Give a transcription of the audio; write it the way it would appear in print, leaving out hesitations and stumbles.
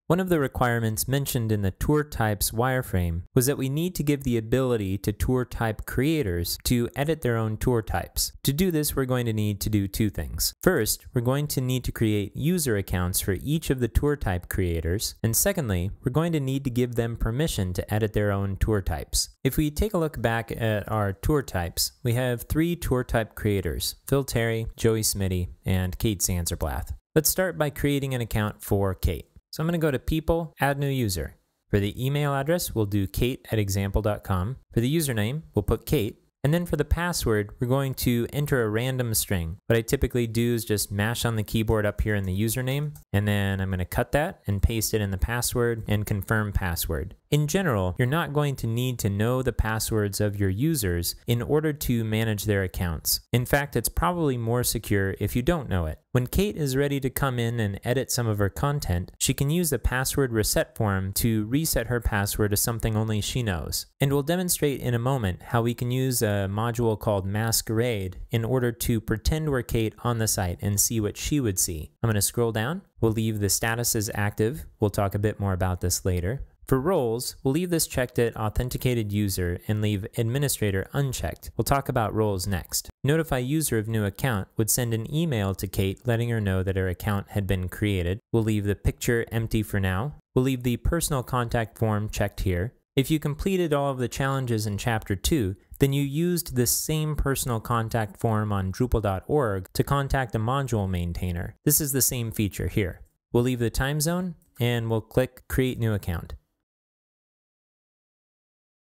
One of the requirements mentioned in the tour types wireframe was that we need to give the ability to tour type creators to edit their own tour types. To do this, we're going to need to do two things. First, we're going to need to create user accounts for each of the tour type creators, and secondly, we're going to need to give them permission to edit their own tour types. If we take a look back at our tour types, we have 3 tour type creators: Phil Terry, Joey Smitty, and Kate Sanserblath. Let's start by creating an account for Kate. So I'm going to go to People, Add New User. For the email address, we'll do kate@example.com. For the username, we'll put Kate. And then for the password, we're going to enter a random string. What I typically do is just mash on the keyboard up here in the username, and then I'm going to cut that and paste it in the password and confirm password. In general, you're not going to need to know the passwords of your users in order to manage their accounts. In fact, it's probably more secure if you don't know it. When Kate is ready to come in and edit some of her content, she can use the password reset form to reset her password to something only she knows. And we'll demonstrate in a moment how we can use a module called Masquerade in order to pretend we're Kate on the site and see what she would see. I'm going to scroll down. We'll leave the status as active. We'll talk a bit more about this later. For roles, we'll leave this checked at Authenticated User and leave Administrator unchecked. We'll talk about roles next. Notify User of New Account would send an email to Kate letting her know that her account had been created. We'll leave the picture empty for now. We'll leave the Personal Contact form checked here. If you completed all of the challenges in Chapter 2, then you used this same personal contact form on Drupal.org to contact a module maintainer. This is the same feature here. We'll leave the time zone and we'll click Create New Account.